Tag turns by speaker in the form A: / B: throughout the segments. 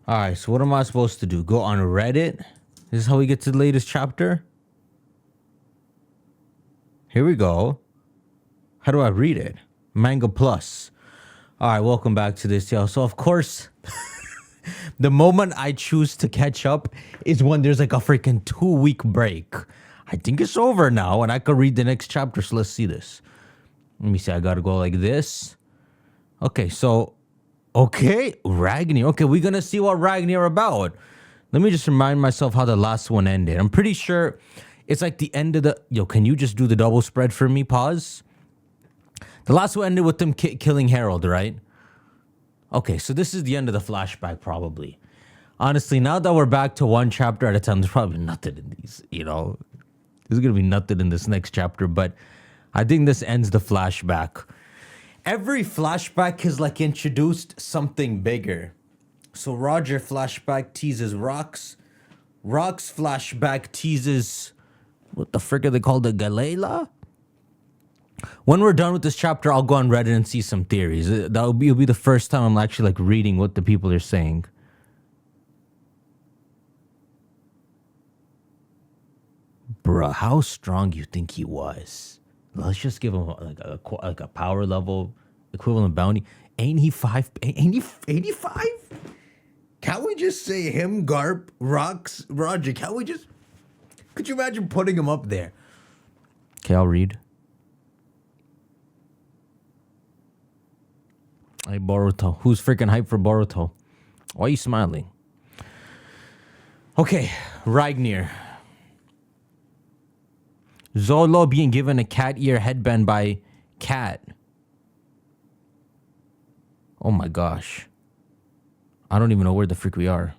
A: All right, so what am I supposed to do? Go on Reddit? This is how we get to the latest chapter? Here we go. How do I read it? Manga Plus. All right, welcome back to this, yo. So, of course, the moment I choose to catch up is when there's like a freaking 2-week break. I think it's over now, and I could read the next chapter, so let's see this. Let me see, I gotta go like this. Okay, so... Okay, Ragnar. Okay, we're gonna see what Ragnar about. Let me just remind myself how the last one ended. I'm pretty sure it's like the end of the... Yo, can you just do the double spread for me? Pause. The last one ended with them killing Harold, right? Okay, so this is the end of the flashback, probably. Honestly, now that we're back to one chapter at a time, there's probably nothing in these, you know? There's gonna be nothing in this next chapter, but I think this ends the flashback. Every flashback has like introduced something bigger. So Roger flashback teases Rocks. Rocks flashback teases, what the frick are they called? The Galela? When we're done with this chapter, I'll go on Reddit and see some theories. It'll be the first time I'm actually like reading what the people are saying. Bruh, how strong you think he was? Let's just give him like a power level equivalent bounty. Ain't he 85? Can't we just say him, Garp, Rocks, Roger? Can't we just... Could you imagine putting him up there? Okay, I'll read. Hey, Boruto. Who's freaking hyped for Boruto? Why are you smiling? Okay, Ragnar. Zolo being given a cat ear headband by Cat. Oh my gosh. I don't even know where the freak we are.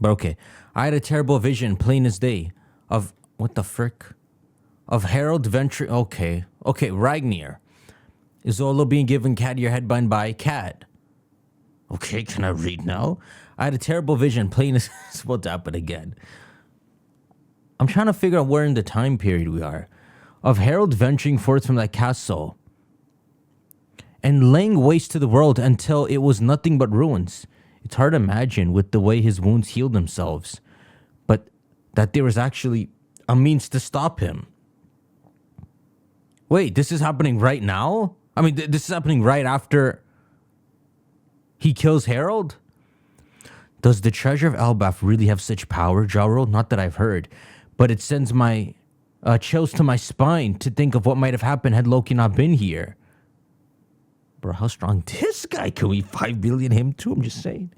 A: But okay. I had a terrible vision, plain as day, of... What the frick? Of Harold venturing... Okay. Okay, Ragnar. Zolo being given cat ear headband by Cat. Okay, can I read now? I had a terrible vision, plain as... It's about to happen again. I'm trying to figure out where in the time period we are. Of Harold venturing forth from that castle and laying waste to the world until it was nothing but ruins. It's hard to imagine with the way his wounds healed themselves, but that there was actually a means to stop him. Wait, this is happening right now? I mean, this is happening right after he kills Harold? Does the treasure of Elbaf really have such power, Jarl? Not that I've heard. But it sends my chills to my spine to think of what might have happened had Loki not been here. Bro, how strong this guy? Can we 5 billion him too? I'm just saying.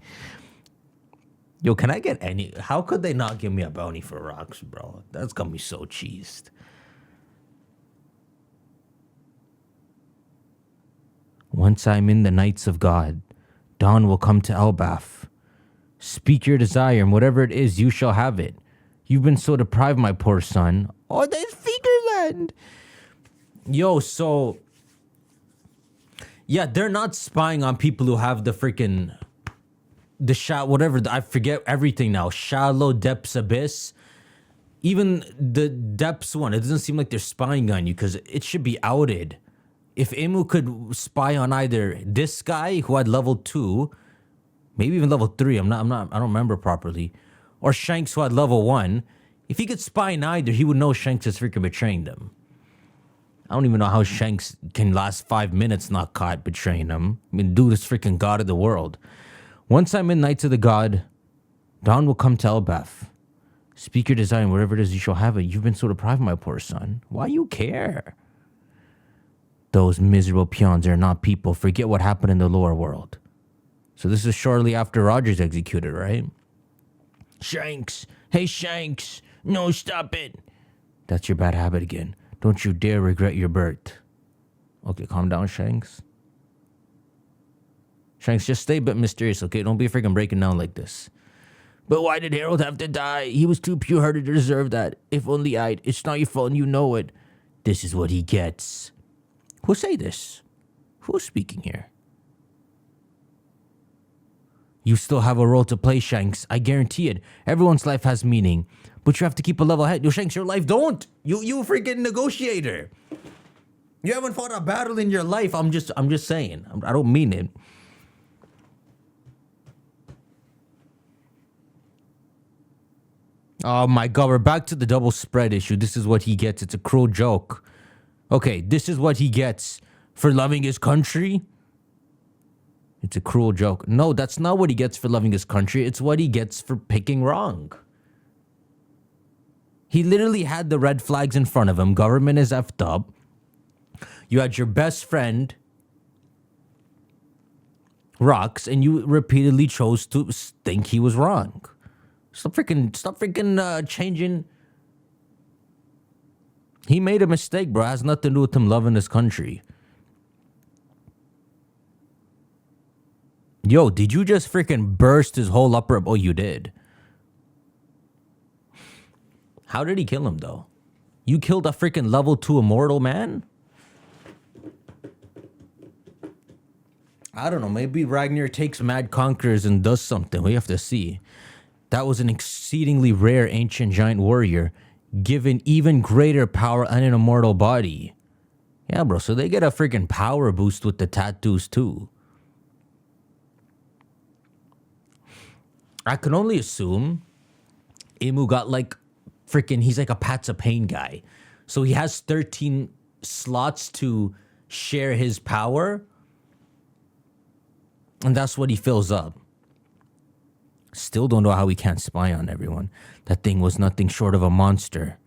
A: Yo, can I get any... How could they not give me a bounty for Rocks, bro? That's gonna be so cheesed. Once I'm in the Knights of God, dawn will come to Elbaf. Speak your desire, and whatever it is, you shall have it. You've been so deprived, my poor son. Oh, there's Fingerland. Yo, so... Yeah, they're not spying on people who have the freaking... whatever, I forget everything now. Shallow Depths Abyss. Even the Depths one, it doesn't seem like they're spying on you because it should be outed. If Imu could spy on either this guy who had level 2, maybe even level 3, I don't remember properly, or Shanks who had level 1, if he could spy on either, he would know Shanks is freaking betraying them. I don't even know how Shanks can last 5 minutes not caught betraying him. I mean, dude is freaking god of the world. Once I'm in Knights of the God, dawn will come to Elbaf. Speak your desire, and whatever it is, you shall have it. You've been so deprived, my poor son. Why you care? Those miserable peons are not people. Forget what happened in the lower world. So this is shortly after Roger's executed, right? Shanks! Hey, Shanks! No, stop it! That's your bad habit again. Don't you dare regret your birth. Okay, calm down, Shanks. Shanks, just stay a bit mysterious, okay? Don't be freaking breaking down like this. But why did Harold have to die? He was too pure-hearted to deserve that. If only I'd. It's not your fault and you know it. This is what he gets. Who say this? Who's speaking here? You still have a role to play, Shanks. I guarantee it. Everyone's life has meaning. But you have to keep a level head. Yo, Shanks, your life don't. You freaking negotiator. You haven't fought a battle in your life. I'm just saying. I don't mean it. Oh my god, we're back to the double spread issue. This is what he gets. It's a cruel joke. Okay, this is what he gets for loving his country. It's a cruel joke. No, that's not what he gets for loving his country. It's what he gets for picking wrong. He literally had the red flags in front of him. Government is effed up. You had your best friend, Rocks, and you repeatedly chose to think he was wrong. Stop freaking changing. He made a mistake, bro. It has nothing to do with him loving his country. Yo, did you just freaking burst his whole upper? Oh, you did. How did he kill him, though? You killed a freaking level 2 immortal man? I don't know. Maybe Ragnar takes Mad Conquerors and does something. We have to see. That was an exceedingly rare ancient giant warrior, given even greater power and an immortal body. Yeah, bro. So they get a freaking power boost with the tattoos, too. I can only assume Imu got like freaking, he's like a Pats of Pain guy. So he has 13 slots to share his power. And that's what he fills up. Still don't know how he can't spy on everyone. That thing was nothing short of a monster.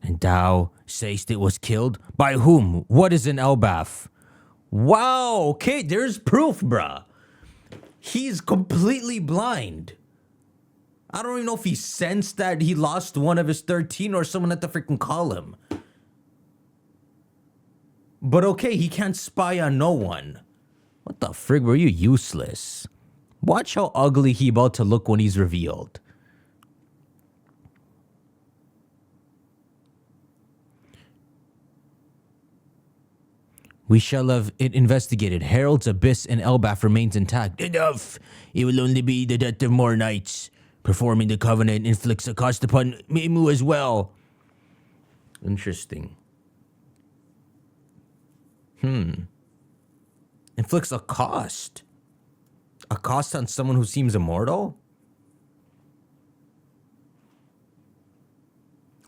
A: And Dao says it was killed? By whom? What is an Elbaf? Wow, okay, there's proof, bruh. He's completely blind. I don't even know if he sensed that he lost one of his 13 or someone had to freaking call him. But okay, he can't spy on no one. What the frig, were you useless? Watch how ugly he about to look when he's revealed. We shall have it investigated. Harold's abyss and Elbaf remains intact. Enough! It will only be the death of more knights. Performing the covenant inflicts a cost upon Mimu as well. Interesting. Inflicts a cost? A cost on someone who seems immortal?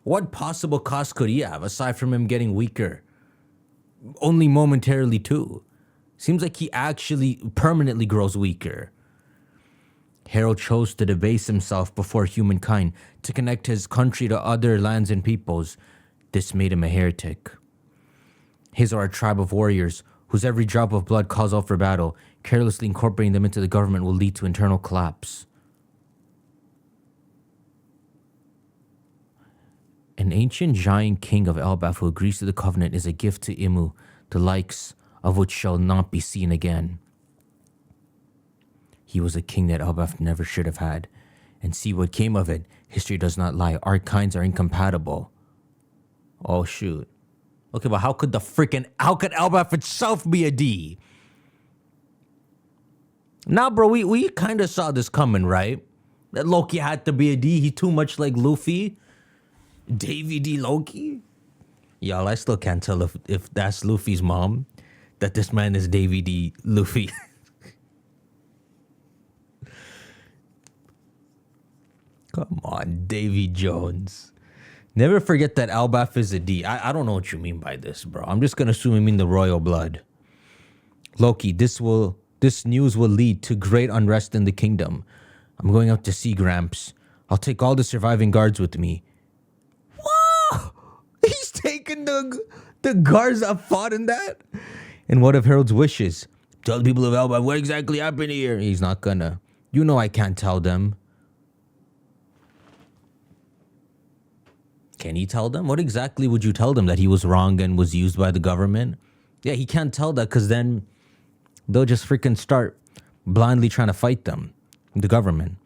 A: What possible cost could he have aside from him getting weaker? Only momentarily too. Seems like he actually permanently grows weaker. Harold chose to debase himself before humankind to connect his country to other lands and peoples. This made him a heretic. His are a tribe of warriors whose every drop of blood calls out for battle. Carelessly incorporating them into the government will lead to internal collapse. An ancient giant king of Elbaf who agrees to the covenant is a gift to Imu, the likes of which shall not be seen again. He was a king that Elbaf never should have had. And see what came of it. History does not lie. Our kinds are incompatible. Oh, shoot. Okay, but how could Elbaf itself be a D? Nah, bro, we kind of saw this coming, right? That Loki had to be a D. He's too much like Luffy. Davy D. Loki? Y'all, I still can't tell if that's Luffy's mom, that this man is Davy D. Luffy. Come on, Davy Jones. Never forget that Elbaf is a D. I don't know what you mean by this, bro. I'm just going to assume you mean the royal blood. Loki, this news will lead to great unrest in the kingdom. I'm going out to see Gramps. I'll take all the surviving guards with me. Whoa! He's taking the guards that fought in that? And what of Harold's wishes? Tell the people of Elbaf what exactly happened here. He's not gonna. You know I can't tell them. Can he tell them? What exactly would you tell them? That he was wrong and was used by the government? Yeah, he can't tell that because then they'll just freaking start blindly trying to fight them, the government.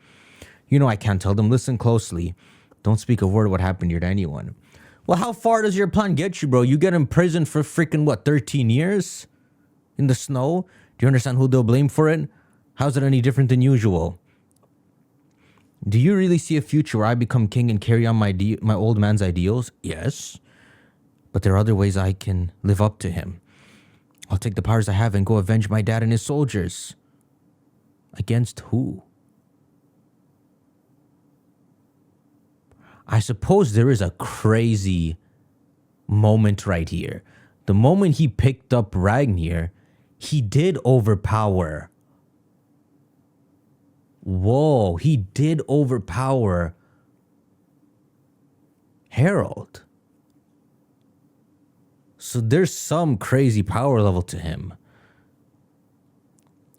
A: You know I can't tell them. Listen closely. Don't speak a word of what happened here to anyone. Well, how far does your plan get you, bro? You get in prison for freaking, 13 years? In the snow? Do you understand who they'll blame for it? How's it any different than usual? Do you really see a future where I become king and carry on my old man's ideals? Yes. But there are other ways I can live up to him. I'll take the powers I have and go avenge my dad and his soldiers. Against who? I suppose there is a crazy moment right here. The moment he picked up Ragnir, he did overpower. Whoa, he did overpower Harold. So there's some crazy power level to him.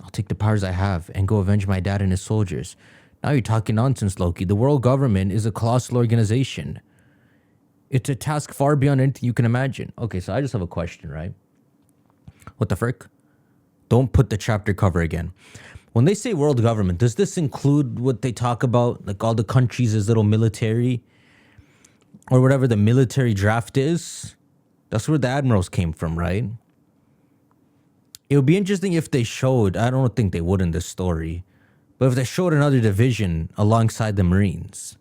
A: I'll take the powers I have and go avenge my dad and his soldiers. Now you're talking nonsense, Loki. The world government is a colossal organization. It's a task far beyond anything you can imagine. Okay, so I just have a question, right? What the frick? Don't put the chapter cover again. When they say world government, does this include what they talk about? Like all the countries as little military? Or whatever the military draft is? That's where the admirals came from, right? It would be interesting if they showed, I don't think they would in this story, but if they showed another division alongside the Marines.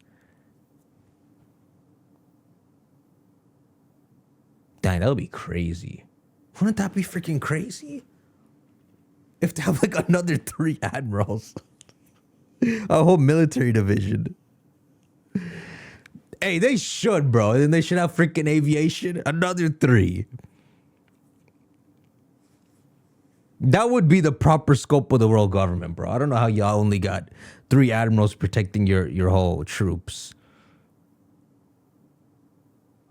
A: Dang, that would be crazy. Wouldn't that be freaking crazy? If they have like another 3 admirals. A whole military division. Hey, they should, bro. And they should have freaking aviation. Another 3. That would be the proper scope of the world government, bro. I don't know how y'all only got 3 admirals protecting your whole troops.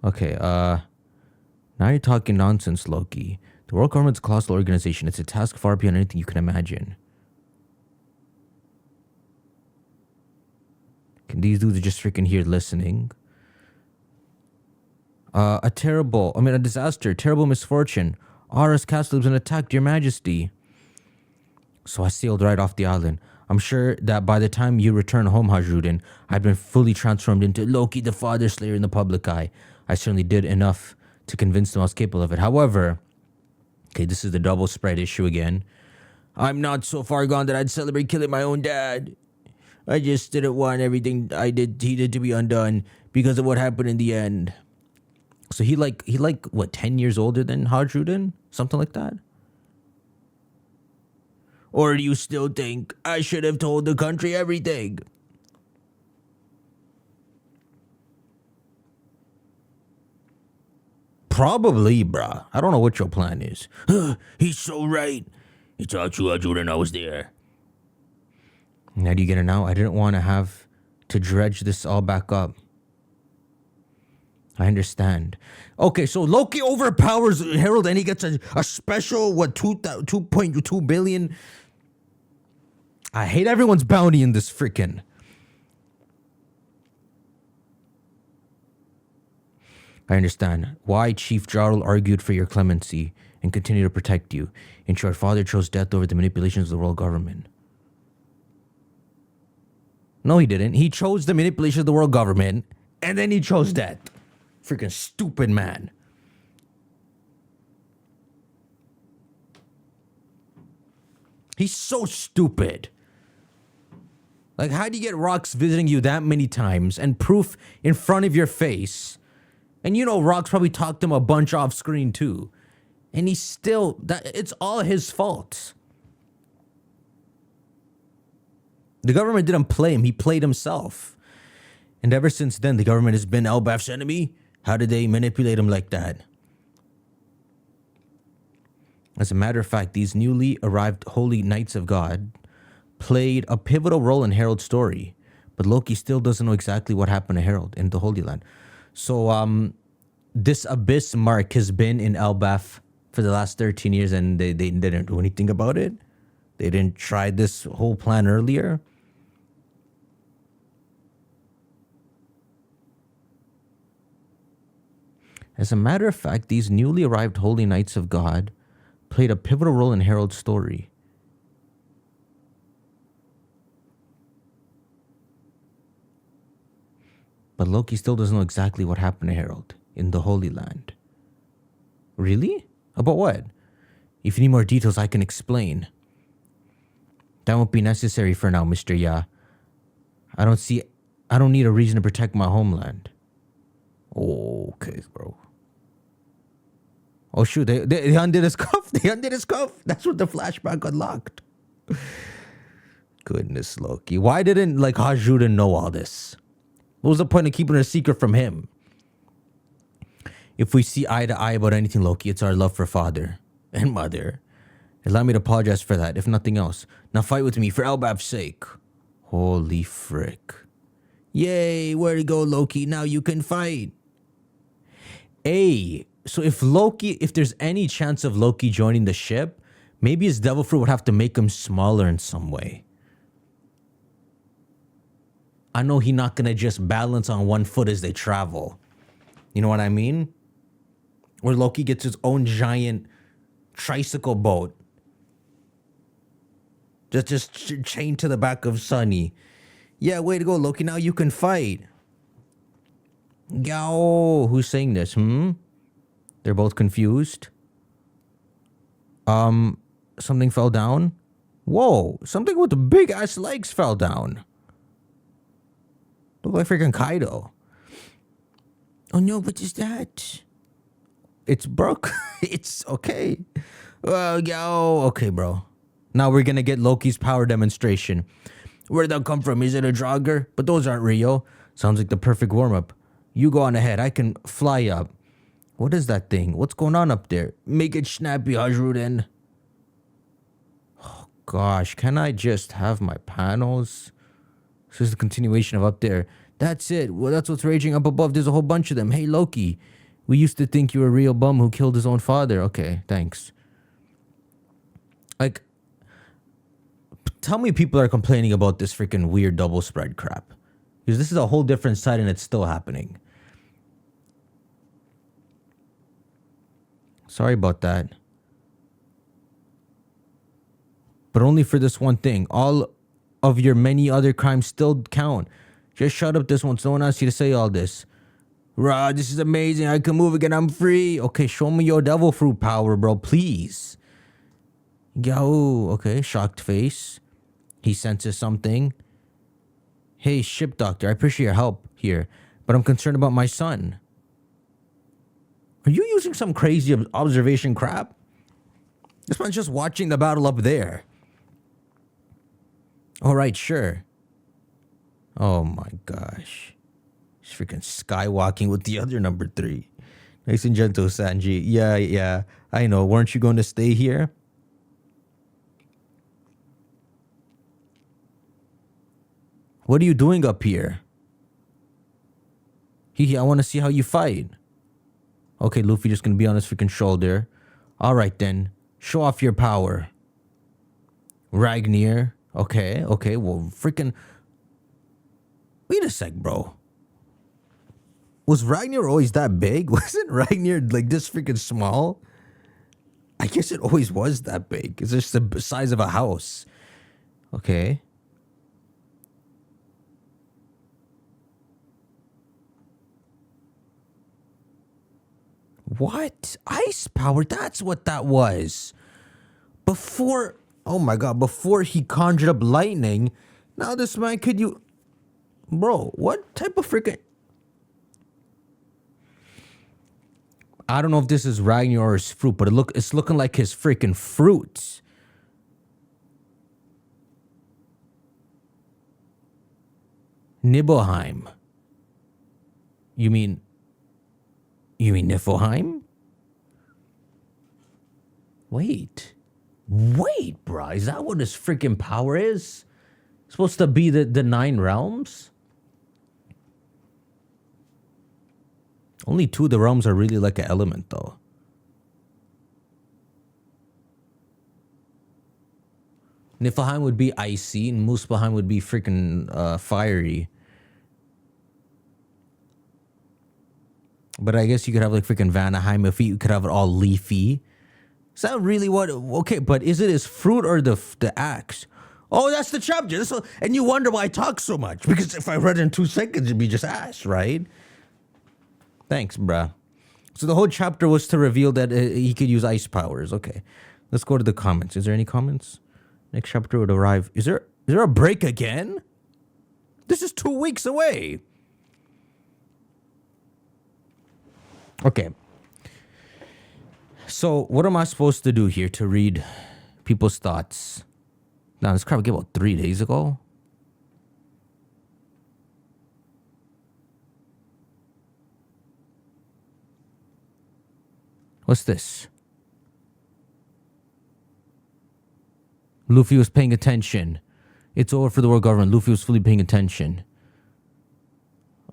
A: Okay, now you're talking nonsense, Loki. The world government's a colossal organization. It's a task far beyond anything you can imagine. Can these dudes just freaking here listening? A disaster, terrible misfortune. Aura's castle has been attacked, Your Majesty. So I sailed right off the island. I'm sure that by the time you return home, Hajrudin, I'd been fully transformed into Loki the Father Slayer in the public eye. I certainly did enough to convince them I was capable of it. However, okay, this is the double spread issue again. I'm not so far gone that I'd celebrate killing my own dad. I just didn't want everything he did to be undone because of what happened in the end. So he what, 10 years older than Hajrudin? Something like that? Or do you still think I should have told the country everything? Probably, bruh. I don't know what your plan is. He's so right. It's all true, Hajrudin. I was there. Now do you get it now? I didn't want to have to dredge this all back up. I understand. Okay, so Loki overpowers Harold and he gets a special, 2.2 billion? I hate everyone's bounty in this freaking. I understand why Chief Jarl argued for your clemency and continued to protect you. In short, Father chose death over the manipulations of the world government. No, he didn't. He chose the manipulation of the world government, and then he chose death. Freaking stupid man. He's so stupid. Like, how do you get Rox visiting you that many times and proof in front of your face? And you know Rox probably talked him a bunch off screen too. And he's still, it's all his fault. The government didn't play him, he played himself. And ever since then, the government has been Elbaf's enemy. How did they manipulate him like that? As a matter of fact, these newly arrived holy knights of God played a pivotal role in Harold's story. But Loki still doesn't know exactly what happened to Harold in the Holy Land. So this abyss mark has been in Elbaf for the last 13 years and they didn't do anything about it. They didn't try this whole plan earlier. As a matter of fact, these newly arrived holy knights of God played a pivotal role in Harold's story. But Loki still doesn't know exactly what happened to Harold in the Holy Land. Really? About what? If you need more details, I can explain. That won't be necessary for now, Mr. Ya. I don't need a reason to protect my homeland. Okay, bro. Oh, shoot, they undid his cuff. They undid his cuff. That's what the flashback unlocked. Goodness, Loki. Why didn't, Hajrudin know all this? What was the point of keeping it a secret from him? If we see eye to eye about anything, Loki, it's our love for father and mother. Allow me to apologize for that, if nothing else. Now fight with me for Elbab's sake. Holy frick. Yay, where'd he go, Loki? Now you can fight. So if there's any chance of Loki joining the ship, maybe his devil fruit would have to make him smaller in some way. I know he's not gonna just balance on one foot as they travel. You know what I mean? Or Loki gets his own giant tricycle boat. Just chained to the back of Sunny. Yeah, way to go, Loki. Now you can fight. Yo, who's saying this? They're both confused. Something fell down. Whoa, something with the big ass legs fell down. Look like freaking Kaido. Oh no, what is that? It's broke. It's okay. Okay, bro. Now we're gonna get Loki's power demonstration. Where'd that come from? Is it a jogger? But those aren't Rio. Sounds like the perfect warm-up. You go on ahead. I can fly up. What is that thing? What's going on up there? Make it snappy, Hajruden. Oh, gosh. Can I just have my panels? This is the continuation of up there. That's it. Well, that's what's raging up above. There's a whole bunch of them. Hey, Loki. We used to think you were a real bum who killed his own father. Okay, thanks. Like, tell me people are complaining about this freaking weird double spread crap. Because this is a whole different side and it's still happening. Sorry about that. But only for this one thing. All of your many other crimes still count. Just shut up this once. No one asked you to say all this. Rah, this is amazing. I can move again. I'm free. Okay, show me your devil fruit power, bro. Please. Yo, okay. Shocked face. He senses something. Hey, ship doctor. I appreciate your help here. But I'm concerned about my son. Are you using some crazy observation crap? This one's just watching the battle up there. All right, sure. Oh my gosh. He's freaking skywalking with the other number 3. Nice and gentle, Sanji. Yeah. I know. Weren't you going to stay here? What are you doing up here? I want to see how you fight. Okay, Luffy just gonna be on his freaking shoulder. All right then. Show off your power. Ragnir. Okay. Well, freaking... Wait a sec, bro. Was Ragnir always that big? Wasn't Ragnir like this freaking small? I guess it always was that big. It's just the size of a house. Okay. What? Ice power? That's what that was. Before... Oh my god. Before he conjured up lightning. Now this man could you... Bro, what type of freaking... I don't know if this is Ragnar or his fruit, but it's looking like his freaking fruits. Nibelheim. You mean Niflheim? Wait, bruh. Is that what his freaking power is? Supposed to be the 9 realms? Only 2 of the realms are really like an element, though. Niflheim would be icy, and Muspelheim would be freaking fiery. But I guess you could have like freaking Vanaheim if you could have it all leafy. Is that really what? Okay, but is it his fruit or the axe? Oh, that's the chapter. And you wonder why I talk so much. Because if I read it in 2 seconds, it'd be just ass, right? Thanks, bruh. So the whole chapter was to reveal that he could use ice powers. Okay, let's go to the comments. Is there any comments? Next chapter would arrive. Is there a break again? This is 2 weeks away. Okay. So what am I supposed to do here to read people's thoughts? Now, this crap came out 3 days ago. What's this? Luffy was paying attention. It's over for the world government. Luffy was fully paying attention.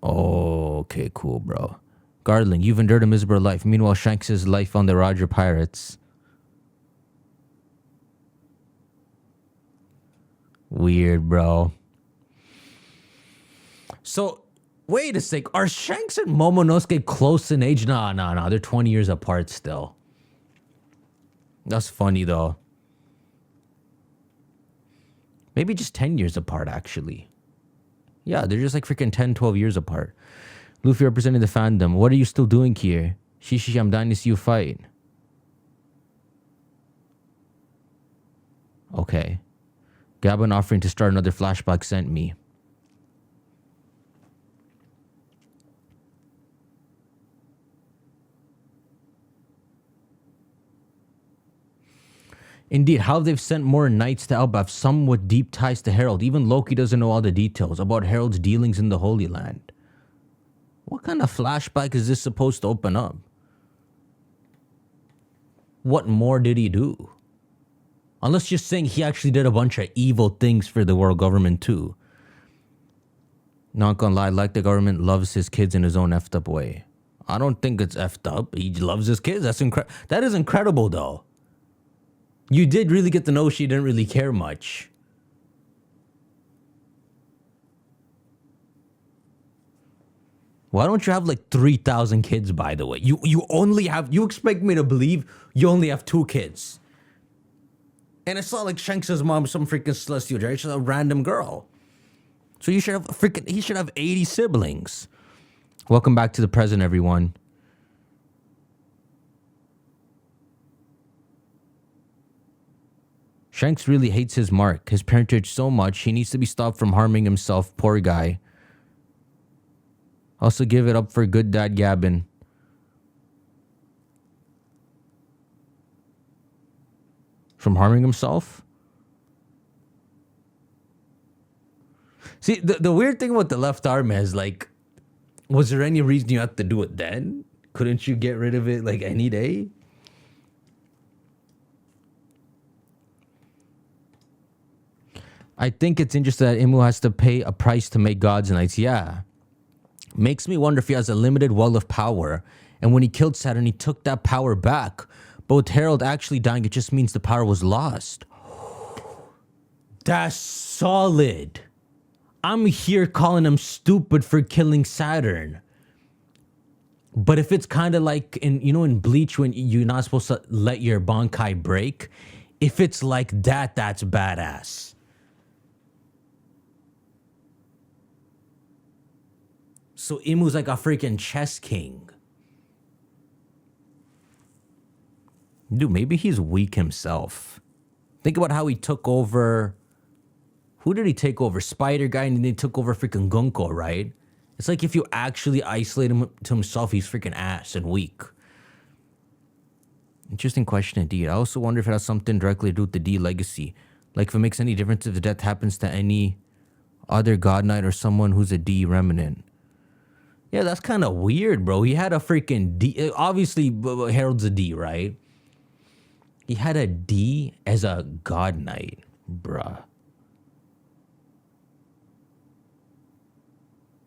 A: Oh, okay, cool, bro. Gardeling, you've endured a miserable life. Meanwhile, Shanks' life on the Roger Pirates. Weird, bro. So, wait a sec. Are Shanks and Momonosuke close in age? Nah. They're 20 years apart still. That's funny, though. Maybe just 10 years apart, actually. Yeah, they're just like freaking 10, 12 years apart. Luffy representing the fandom. What are you still doing here? Shishi, I'm dying to see you fight. Okay. Gabon offering to start another flashback sent me. Indeed, how they've sent more knights to Elbaf, some with deep ties to Herald. Even Loki doesn't know all the details about Herald's dealings in the Holy Land. What kind of flashback is this supposed to open up? What more did he do? Unless you're saying he actually did a bunch of evil things for the world government too. Not gonna lie, like the government loves his kids in his own effed up way. I don't think it's effed up. He loves his kids. That is incredible though. You did really get to know she didn't really care much. Why don't you have like 3,000 kids, by the way? You expect me to believe you only have 2 kids. And it's not like Shanks' mom, some freaking celestial giant. She's a random girl. So he should have 80 siblings. Welcome back to the present, everyone. Shanks really hates his mark, his parentage so much, he needs to be stopped from harming himself, poor guy. Also give it up for good dad Gabon. From harming himself? See, the weird thing about the left arm is like, was there any reason you had to do it then? Couldn't you get rid of it like any day? I think it's interesting that Imu has to pay a price to make gods and knights. Yeah. Makes me wonder if he has a limited well of power. And when he killed Saturn, he took that power back. But with Herald actually dying, it just means the power was lost. That's solid. I'm here calling him stupid for killing Saturn. But if it's kind of like in Bleach when you're not supposed to let your Bankai break, if it's like that, that's badass. So Imu's like a freaking chess king. Dude, maybe he's weak himself. Think about how he took over. Who did he take over? Spider Guy, and then he took over freaking Gunko, right? It's like if you actually isolate him to himself, he's freaking ass and weak. Interesting question indeed. I also wonder if it has something directly to do with the D legacy. Like if it makes any difference if the death happens to any other God Knight or someone who's a D remnant. Yeah, that's kind of weird, bro. He had a freaking D. Obviously, Harold's a D, right? He had a D as a God Knight, bruh.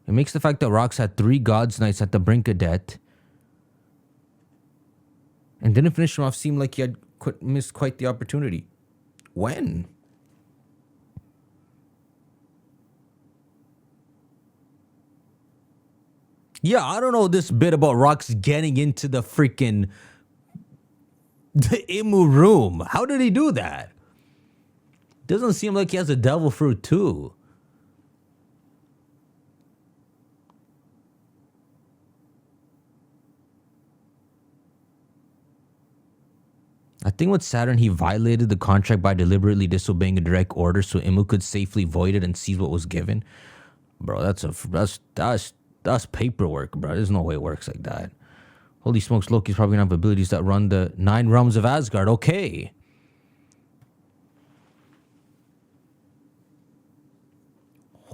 A: It makes the fact that Rox had 3 God's Knights at the brink of death and didn't finish him off seem like he had missed quite the opportunity. When? Yeah, I don't know this bit about Rox getting into the freaking the Imu room. How did he do that? Doesn't seem like he has a devil fruit too. I think with Saturn, he violated the contract by deliberately disobeying a direct order so Imu could safely void it and seize what was given. Bro, that's paperwork, bro. There's no way it works like that. Holy smokes, Loki's probably gonna have abilities that run the 9 realms of Asgard. Okay.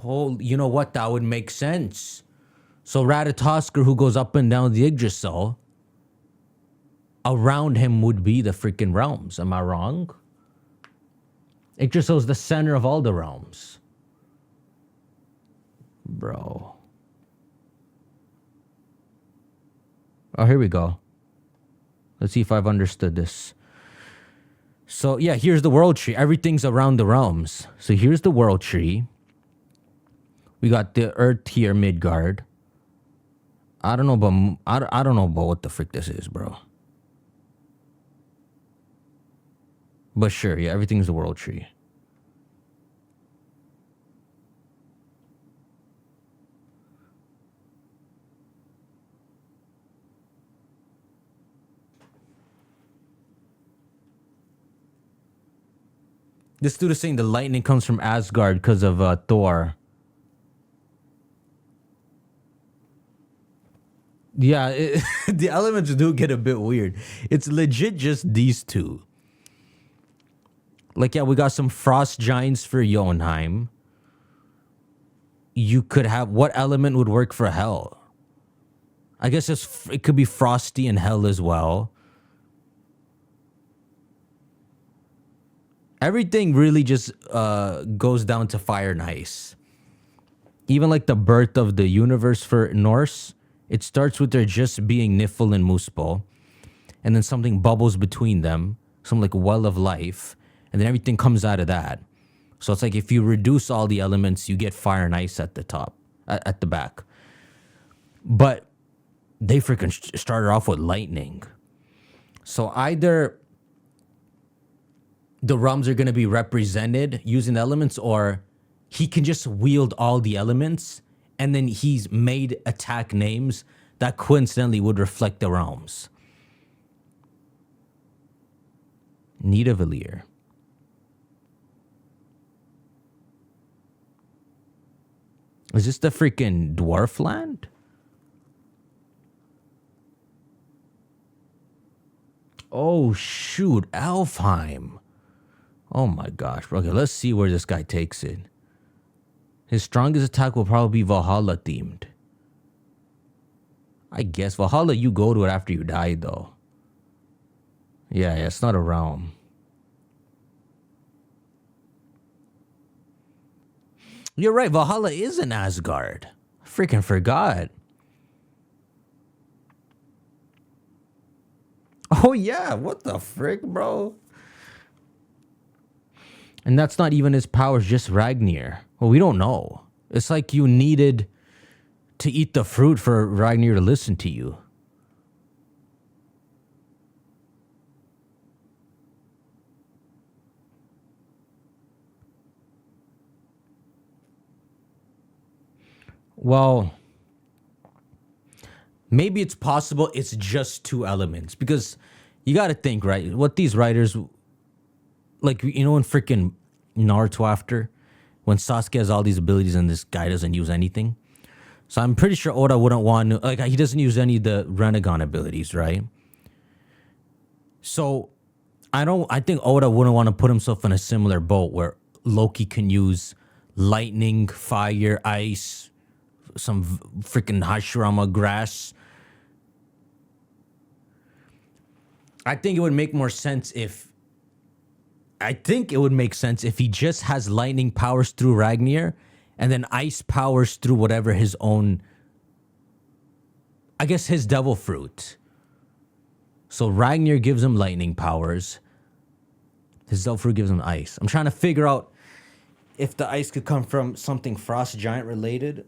A: You know what? That would make sense. So Ratatoskr, who goes up and down the Yggdrasil, around him would be the freaking realms. Am I wrong? Yggdrasil is the center of all the realms. Bro. Oh, here we go. Let's see if I've understood this. So, yeah, here's the world tree. Everything's around the realms. So here's the world tree. We got the earth here, Midgard. I don't know about I don't know about what the frick this is, bro. But sure, yeah, everything's the world tree. This dude is saying the lightning comes from Asgard because of Thor. Yeah, the elements do get a bit weird. It's legit just these two. Like, yeah, we got some frost giants for Jotunheim. You could have... What element would work for Hell? I guess it could be frosty in Hell as well. Everything really just goes down to fire and ice. Even like the birth of the universe for Norse, it starts with there just being Nifl and Muspel, and then something bubbles between them, some like well of life, and then everything comes out of that. So it's like if you reduce all the elements, you get fire and ice at the top, at the back. But they freaking started off with lightning. So either the realms are going to be represented using elements, or he can just wield all the elements, and then he's made attack names that coincidentally would reflect the realms. Nidavellir. Is this the freaking dwarf land? Oh, shoot. Alfheim. Oh, my gosh. Okay, let's see where this guy takes it. His strongest attack will probably be Valhalla themed. I guess. Valhalla, you go to it after you die, though. Yeah, it's not a realm. You're right, Valhalla is in Asgard. I freaking forgot. Oh, yeah, what the frick, bro? And that's not even his powers, just Ragnir. Well, we don't know. It's like you needed to eat the fruit for Ragnir to listen to you. Well, maybe it's possible it's just two elements, because you got to think, right? What these writers, like, you know, in freaking Naruto after, when Sasuke has all these abilities and this guy doesn't use anything. So I'm pretty sure Oda wouldn't want to, like, he doesn't use any of the Renegon abilities, right? So I think Oda wouldn't want to put himself in a similar boat where Loki can use lightning, fire, ice, some freaking Hashirama grass. I think it would make more sense if he just has lightning powers through Ragnir and then ice powers through whatever his own, I guess his devil fruit. So Ragnir gives him lightning powers. His devil fruit gives him ice. I'm trying to figure out if the ice could come from something frost giant related,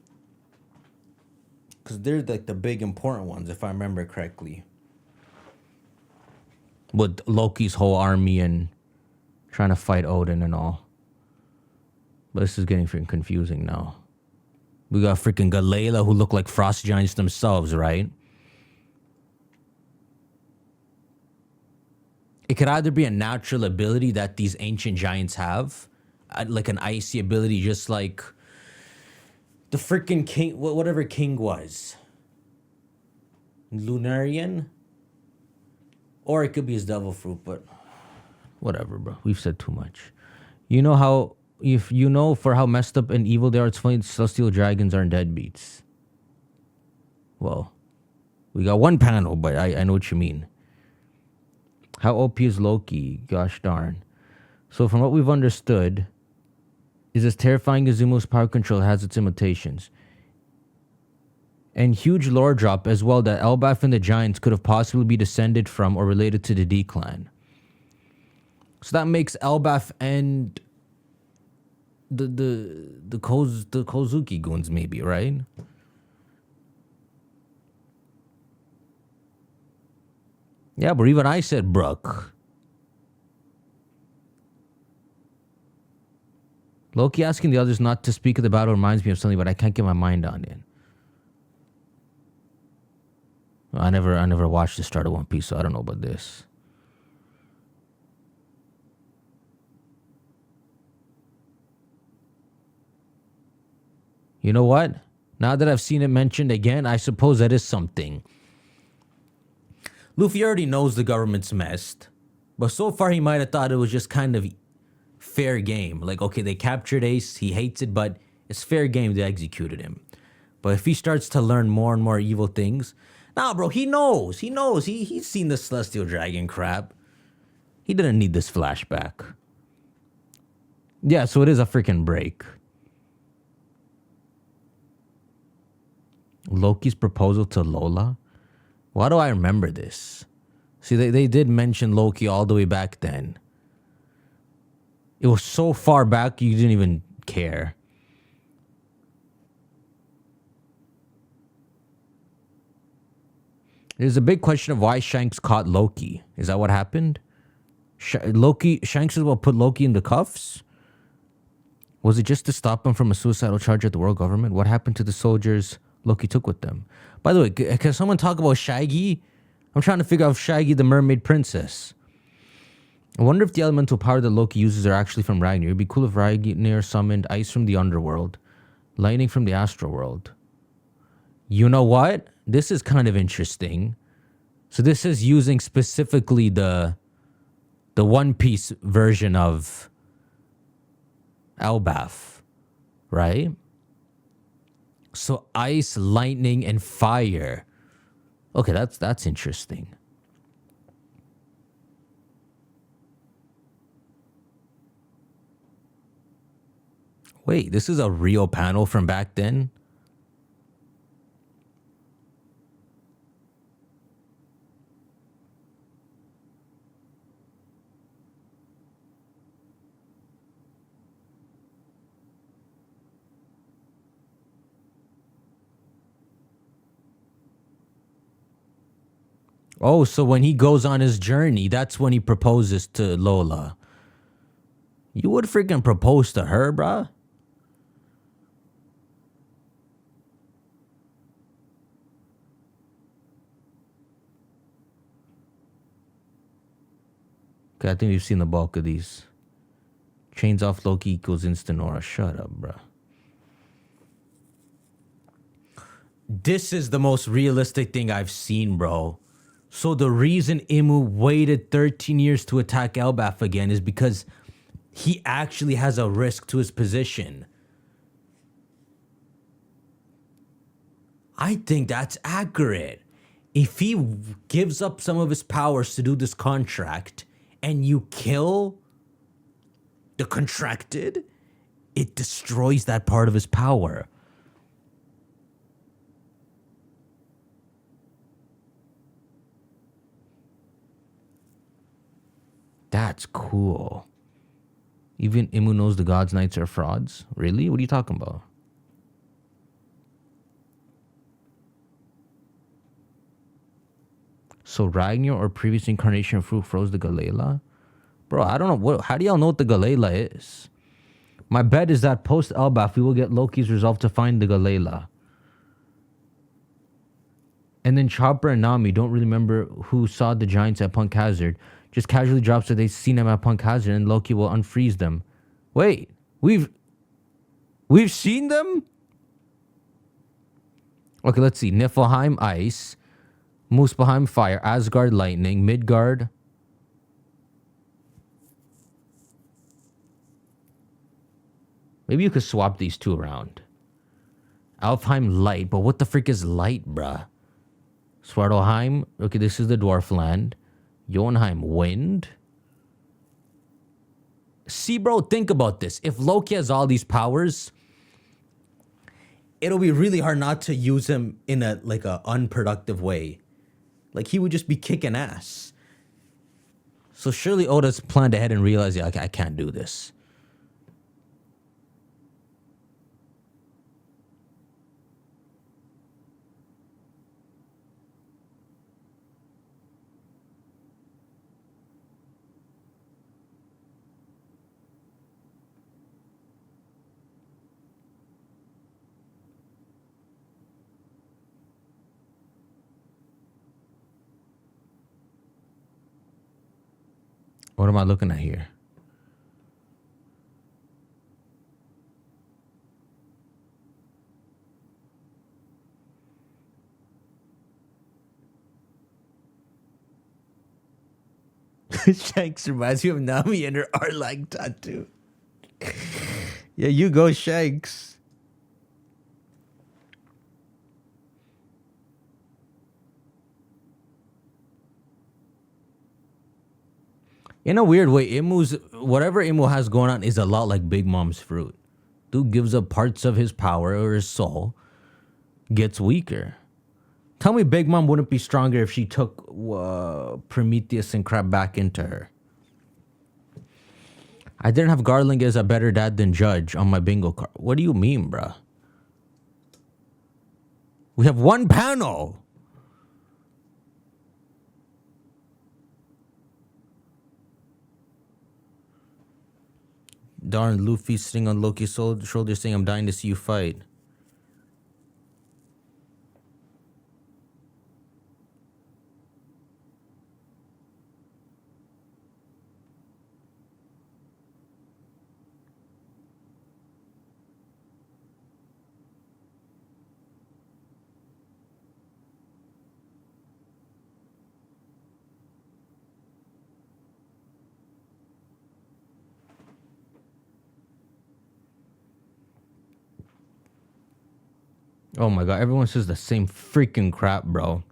A: because they're like the big important ones, if I remember correctly. With Loki's whole army and trying to fight Odin and all. But this is getting freaking confusing now. We got freaking Galela who look like frost giants themselves, right? It could either be a natural ability that these ancient giants have, like an icy ability, just like the freaking king, whatever king was. Lunarian? Or it could be his devil fruit, but whatever, bro. We've said too much. You know how, if you know for how messed up and evil they are, it's funny celestial dragons aren't deadbeats. Well, we got one panel, but I know what you mean. How OP is Loki? Gosh darn. So from what we've understood, is as terrifying as Zumo's power control has its limitations. And huge lore drop as well that Elbaf and the Giants could have possibly be descended from or related to the D clan. So that makes Elbaf and the Kozuki goons maybe, right? Yeah, but even I said Brook. Loki asking the others not to speak of the battle reminds me of something, but I can't get my mind on it. I never watched the start of One Piece, so I don't know about this. You know what? Now that I've seen it mentioned again, I suppose that is something. Luffy already knows the government's messed, but so far he might have thought it was just kind of fair game. Like, okay, they captured Ace, he hates it, but it's fair game they executed him. But if he starts to learn more and more evil things, nah, bro, he knows. He's seen the Celestial Dragon crap. He didn't need this flashback. Yeah, so it is a freaking break. Loki's proposal to Lola? Why do I remember this? See, they did mention Loki all the way back then. It was so far back you didn't even care. There's a big question of why Shanks caught Loki. Is that what happened? Shanks was about to put Loki in the cuffs? Was it just to stop him from a suicidal charge at the world government? What happened to the soldiers Loki took with them? By the way, can someone talk about Shaggy? I'm trying to figure out if Shaggy the mermaid princess. I wonder if the elemental power that Loki uses are actually from Ragnar. It'd be cool if Ragnar summoned ice from the underworld, lightning from the astral world. You know what? This is kind of interesting. So this is using specifically the One Piece version of Elbaf, right? So ice, lightning, and fire. Okay, that's interesting. Wait, this is a real panel from back then? Oh, so when he goes on his journey, that's when he proposes to Lola. You would freaking propose to her, bruh? Okay, I think we've seen the bulk of these. Chains off Loki equals instant aura. Shut up, bruh. This is the most realistic thing I've seen, bro. So the reason Imu waited 13 years to attack Elbaf again is because he actually has a risk to his position. I think that's accurate. If he gives up some of his powers to do this contract and you kill the contracted, it destroys that part of his power. That's cool. Even Imu knows the God's Knights are frauds? Really? What are you talking about? So Ragnar or previous incarnation of Fruit froze the Galela? Bro, I don't know. How do y'all know what the Galela is? My bet is that post Elbaf, we will get Loki's resolve to find the Galela. And then Chopper and Nami don't really remember who saw the giants at Punk Hazard. Just casually drops that they've seen them at Punk Hazard and Loki will unfreeze them. Wait, we've seen them? Okay, let's see. Niflheim, ice. Muspelheim, fire. Asgard, lightning. Midgard. Maybe you could swap these two around. Alfheim, light. But what the frick is light, bruh? Svartalheim. Okay, this is the dwarf land. Jotunheim wind. See, bro, think about this. If Loki has all these powers, it'll be really hard not to use him in a unproductive way. Like, he would just be kicking ass. So surely Oda's planned ahead and realized, yeah, I can't do this. What am I looking at here? Shanks reminds me of Nami and her Arlang tattoo. Yeah, you go, Shanks. In a weird way, whatever Imu has going on is a lot like Big Mom's fruit. Dude gives up parts of his power or his soul, gets weaker. Tell me Big Mom wouldn't be stronger if she took Prometheus and crap back into her. I didn't have Garling as a better dad than Judge on my bingo card. What do you mean, bruh? We have one panel. Darn, Luffy sitting on Loki's shoulder saying, I'm dying to see you fight. Oh my god, everyone says the same freaking crap, bro.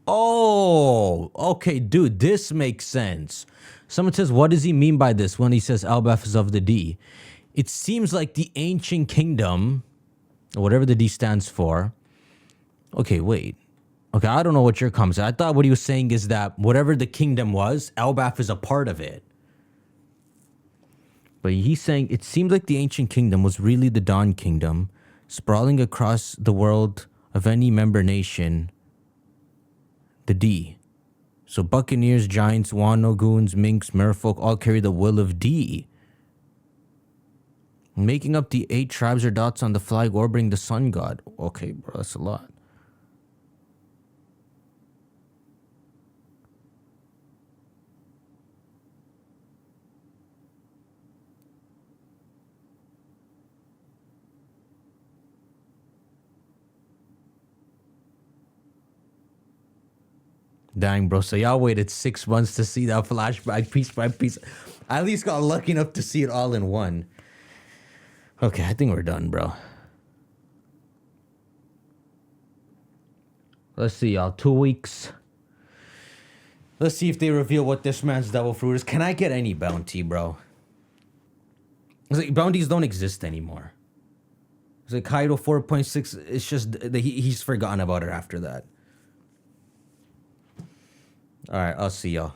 A: Oh, okay, dude, this makes sense. Someone says, what does he mean by this when he says Elbaf is of the D? It seems like the ancient kingdom, or whatever the D stands for. Okay, wait. Okay, I don't know what your comments are. I thought what he was saying is that whatever the kingdom was, Elbaf is a part of it. But he's saying it seemed like the ancient kingdom was really the Dawn Kingdom, sprawling across the world of any member nation, the D. So Buccaneers, Giants, Wano, Goons, Minks, Merfolk all carry the will of D. Making up the 8 tribes or dots on the flag orbiting the sun god. Okay, bro, that's a lot. Dang, bro. So y'all waited 6 months to see that flashback piece by piece. I at least got lucky enough to see it all in one. Okay, I think we're done, bro. Let's see, y'all. 2 weeks. Let's see if they reveal what this man's devil fruit is. Can I get any bounty, bro? It's like bounties don't exist anymore. It's like Kaido 4.6. It's just he's forgotten about it after that. All right, I'll see y'all.